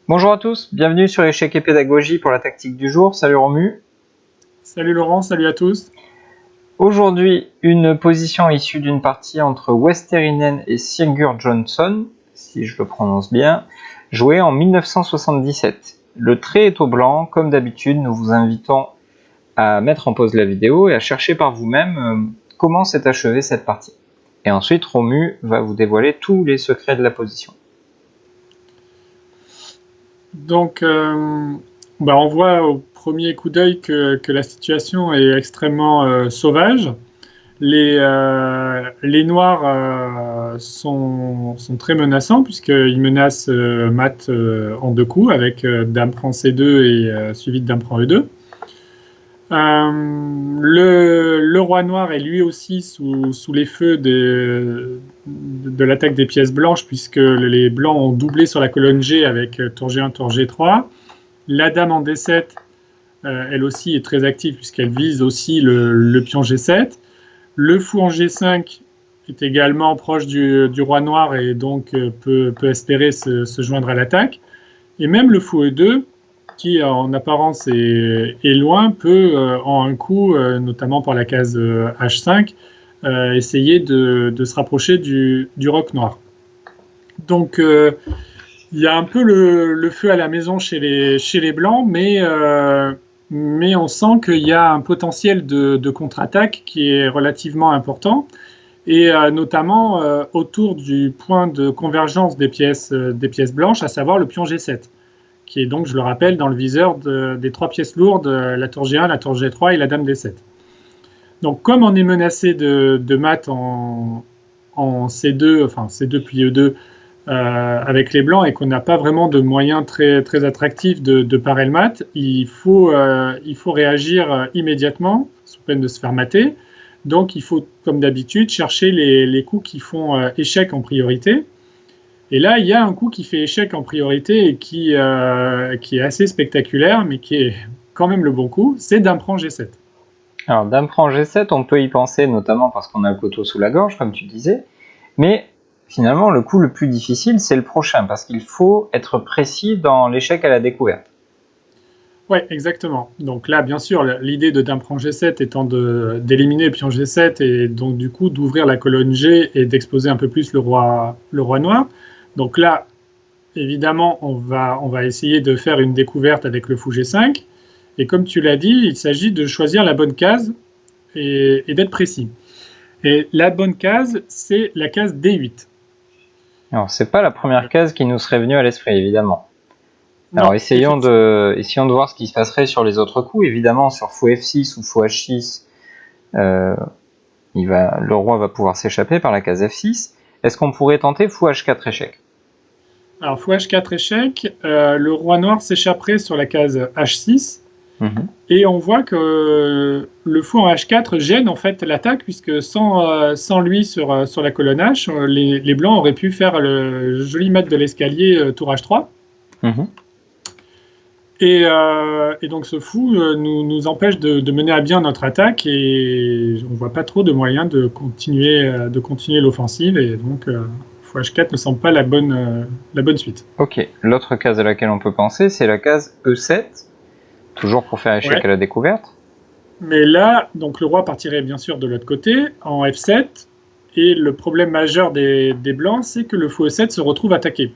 Bonjour à tous, bienvenue sur Échec et Pédagogie pour la tactique du jour. Salut Romu. Salut Laurent, salut à tous. Aujourd'hui, une position issue d'une partie entre Westerinen et Sigurd Jonsson, si je le prononce bien, jouée en 1977. Le trait est au blanc, comme d'habitude, nous vous invitons à mettre en pause la vidéo et à chercher par vous-même comment s'est achevée cette partie. Et ensuite, Romu va vous dévoiler tous les secrets de la position. Donc, on voit au premier coup d'œil que la situation est extrêmement sauvage. Les noirs sont très menaçants puisqu'ils menacent mat en deux coups avec dame prend C2 et suivi de dame prend E2. Le roi noir est lui aussi sous les feux de l'attaque des pièces blanches, puisque les blancs ont doublé sur la colonne G avec tour G1, tour G3. La dame en D7, elle aussi est très active, puisqu'elle vise aussi le pion G7. Le fou en G5 est également proche du roi noir et donc peut espérer se joindre à l'attaque. Et même le fou E2, qui en apparence est loin, peut en un coup, notamment par la case H5, essayer de se rapprocher du roc noir. Donc il y a un peu le feu à la maison chez les blancs, mais on sent qu'il y a un potentiel de contre-attaque qui est relativement important, et notamment autour du point de convergence des pièces blanches, à savoir le pion G7. Qui est donc, je le rappelle, dans le viseur des trois pièces lourdes, la tour G1, la tour G3 et la dame D7. Donc, comme on est menacé de mat en C2, enfin C2 puis E2, avec les blancs, et qu'on n'a pas vraiment de moyens très, très attractifs de parer le mat, il faut réagir immédiatement, sous peine de se faire mater. Donc, il faut, comme d'habitude, chercher les coups qui font échec en priorité. Et là, il y a un coup qui fait échec en priorité et qui est assez spectaculaire, mais qui est quand même le bon coup, c'est dame prend G7. Alors, dame prend G7, on peut y penser, notamment parce qu'on a le couteau sous la gorge, comme tu disais, mais finalement, le coup le plus difficile, c'est le prochain, parce qu'il faut être précis dans l'échec à la découverte. Oui, exactement. Donc là, bien sûr, l'idée de dame prend G7 étant d'éliminer le pion G7 et donc du coup d'ouvrir la colonne G et d'exposer un peu plus le roi noir. Donc là, évidemment, on va essayer de faire une découverte avec le fou G5. Et comme tu l'as dit, il s'agit de choisir la bonne case et d'être précis. Et la bonne case, c'est la case D8. Alors, c'est pas la première case qui nous serait venue à l'esprit, évidemment. Alors, non, essayons de voir ce qui se passerait sur les autres coups. Évidemment, sur fou F6 ou fou H6, le roi va pouvoir s'échapper par la case F6. Est-ce qu'on pourrait tenter fou H4 échec? Alors, fou H4 échec, le roi noir s'échapperait sur la case H6. Et on voit que le fou en H4 gêne en fait l'attaque, puisque sans lui sur la colonne H, les blancs auraient pu faire le joli mat de l'escalier tour H3. Et donc ce fou nous empêche de mener à bien notre attaque, et on ne voit pas trop de moyens de continuer l'offensive, et donc fou H4 ne semble pas la bonne suite. Ok, l'autre case à laquelle on peut penser, c'est la case E7, toujours pour faire échec à la découverte. Mais là, donc le roi partirait bien sûr de l'autre côté, en F7, et le problème majeur des blancs, c'est que le fou E7 se retrouve attaqué.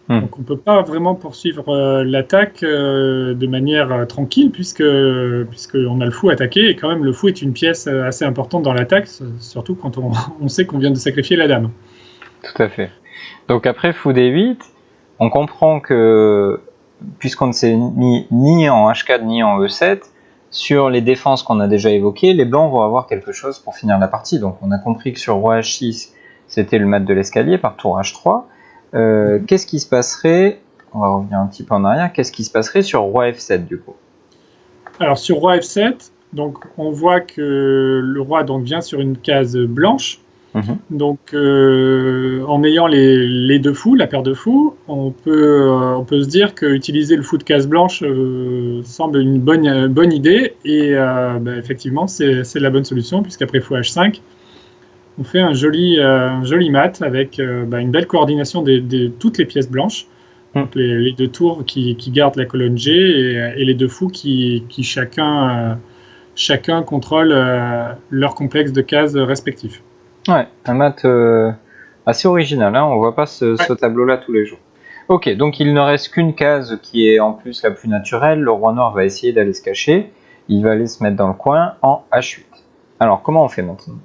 Donc on ne peut pas vraiment poursuivre l'attaque de manière tranquille, puisqu'on a le fou attaqué, et quand même le fou est une pièce assez importante dans l'attaque, surtout quand on sait qu'on vient de sacrifier la dame. Tout à fait. Donc après fou D8, on comprend que, puisqu'on ne s'est mis ni en H4 ni en E7, sur les défenses qu'on a déjà évoquées, les blancs vont avoir quelque chose pour finir la partie. Donc on a compris que sur roi H6, c'était le mat de l'escalier par tour H3. Qu'est-ce qui se passerait, on va revenir un petit peu en arrière, qu'est-ce qui se passerait sur roi F7 du coup? Alors sur roi F7, donc on voit que le roi donc vient sur une case blanche. Donc en ayant les deux fous, la paire de fous, on peut se dire qu'utiliser le fou de case blanche semble une bonne idée, et effectivement c'est la bonne solution, puisqu'après fou H5, on fait un joli mat avec une belle coordination de toutes les pièces blanches. Donc les deux tours qui gardent la colonne G et les deux fous qui chacun contrôle leur complexe de cases respectifs. Ouais, un mat assez original, hein, on voit pas ce tableau-là tous les jours. Ok, donc il ne reste qu'une case qui est en plus la plus naturelle. Le roi noir va essayer d'aller se cacher. Il va aller se mettre dans le coin en H8. Alors, comment on fait maintenant?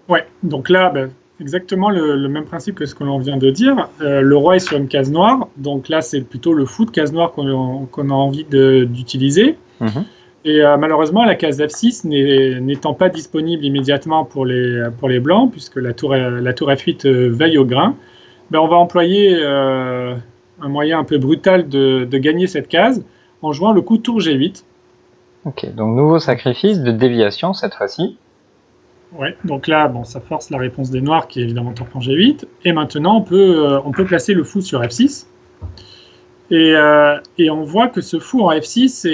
Ouais, donc là, exactement le même principe que ce que l'on vient de dire. Le roi est sur une case noire, donc là, c'est plutôt le fou de case noire qu'on a envie d'utiliser. Et malheureusement, la case F6 n'étant pas disponible immédiatement pour les blancs, puisque la tour F8 veille au grain, on va employer un moyen un peu brutal de gagner cette case en jouant le coup tour G8. Ok, donc nouveau sacrifice de déviation cette fois-ci. Ouais, donc là, ça force la réponse des noirs qui est évidemment tour prend G8. Et maintenant, on peut placer le fou sur F6. Et on voit que ce fou en F6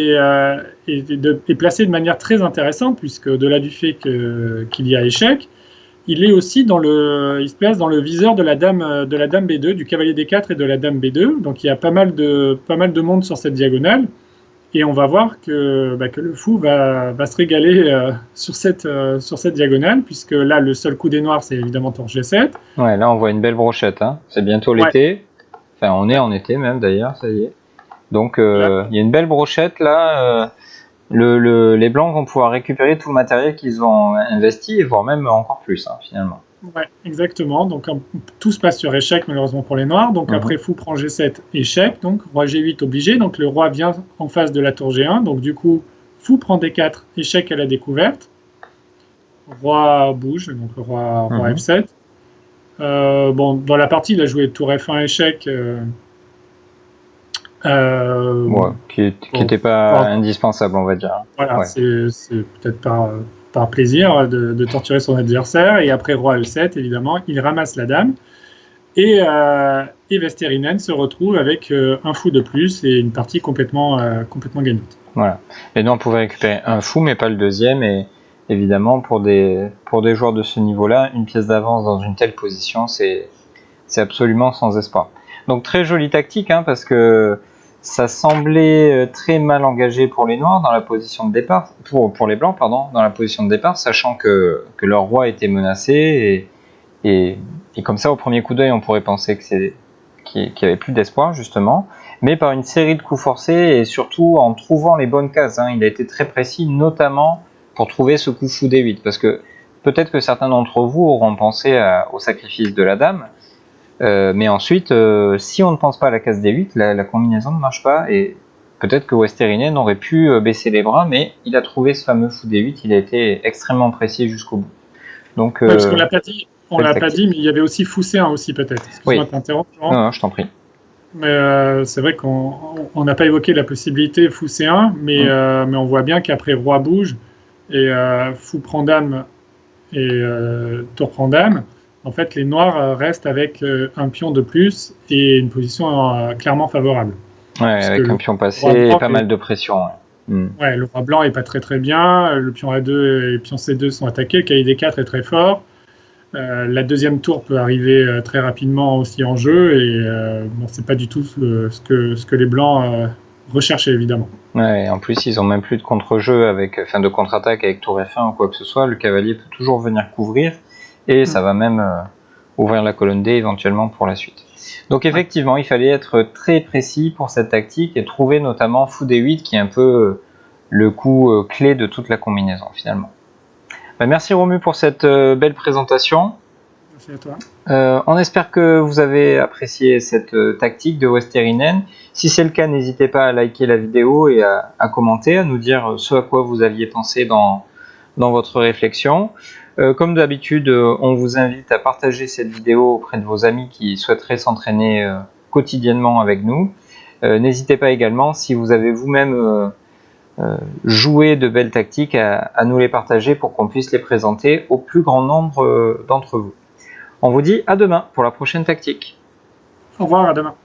est placé de manière très intéressante, puisque au-delà du fait qu'il y a échec, il se place dans le viseur de la dame B2, du cavalier D4 et de la dame B2. Donc il y a pas mal de monde sur cette diagonale. Et on va voir que le fou va se régaler sur cette diagonale, puisque là, le seul coup des noirs, c'est évidemment tour G7. Ouais, là, on voit une belle brochette. Hein. C'est bientôt l'été. Enfin, on est en été même, d'ailleurs, ça y est. Donc, il y a une belle brochette, là. Les blancs vont pouvoir récupérer tout le matériel qu'ils ont investi, voire même encore plus, hein, finalement. Ouais, exactement. Donc, tout se passe sur échec, malheureusement pour les noirs. Donc, après, fou prend G7, échec. Donc, roi G8 obligé. Donc, le roi vient en face de la tour G1. Donc, du coup, fou prend D4, échec à la découverte. Roi bouge, donc le roi F7. Dans la partie, il a joué tour F1, échec. Qui n'était pas indispensable, on va dire. Voilà, c'est peut-être par plaisir de torturer son adversaire. Et après roi L7, évidemment, il ramasse la dame. Et Vesterinen se retrouve avec un fou de plus et une partie complètement gagnante. Voilà. Et donc on pouvait récupérer un fou, mais pas le deuxième. Et évidemment, pour des joueurs de ce niveau-là, une pièce d'avance dans une telle position, c'est absolument sans espoir. Donc très jolie tactique, hein, parce que ça semblait très mal engagé pour les noirs dans la position de départ, pour les blancs, pardon, dans la position de départ, sachant que leur roi était menacé et comme ça, au premier coup d'œil, on pourrait penser qu'il n'y avait plus d'espoir, justement. Mais par une série de coups forcés et surtout en trouvant les bonnes cases, hein, il a été très précis, notamment pour trouver ce coup fou D8. Parce que peut-être que certains d'entre vous auront pensé au sacrifice de la dame. Mais ensuite, si on ne pense pas à la case D8, la combinaison ne marche pas. Et peut-être que Westerinen aurait pu baisser les bras, mais il a trouvé ce fameux fou D8. Il a été extrêmement précis jusqu'au bout. Donc, parce qu'on l'a pas dit. On l'a pas dit, mais il y avait aussi fou C1 aussi peut-être. Excuse-moi de t'interrompre. Non, je t'en prie. Mais c'est vrai qu'on n'a pas évoqué la possibilité fou C1, mais on voit bien qu'après roi bouge et fou prend dame et tour prend dame, en fait les noirs restent avec un pion de plus et une position clairement favorable. Ouais, avec un pion passé et pas mal de pression. Ouais, le roi blanc est pas très très bien, le pion A2 et le pion C2 sont attaqués, le cavalier D4 est très fort. La deuxième tour peut arriver très rapidement aussi en jeu et c'est pas du tout ce que les blancs recherchaient évidemment. Ouais, en plus ils ont même plus de contre-jeu de contre-attaque avec tour F1 ou quoi que ce soit. Le cavalier peut toujours venir couvrir et ça va même ouvrir la colonne D éventuellement pour la suite. Donc effectivement, il fallait être très précis pour cette tactique et trouver notamment fou D8 qui est un peu le coup clé de toute la combinaison finalement. Merci Romu pour cette belle présentation. Merci à toi. On espère que vous avez apprécié cette tactique de Westerinen. Si c'est le cas, n'hésitez pas à liker la vidéo et à commenter, à nous dire ce à quoi vous aviez pensé dans votre réflexion. Comme d'habitude, on vous invite à partager cette vidéo auprès de vos amis qui souhaiteraient s'entraîner quotidiennement avec nous. N'hésitez pas également, si vous avez vous-même jouer de belles tactiques à nous les partager pour qu'on puisse les présenter au plus grand nombre d'entre vous. On vous dit à demain pour la prochaine tactique. Au revoir, à demain.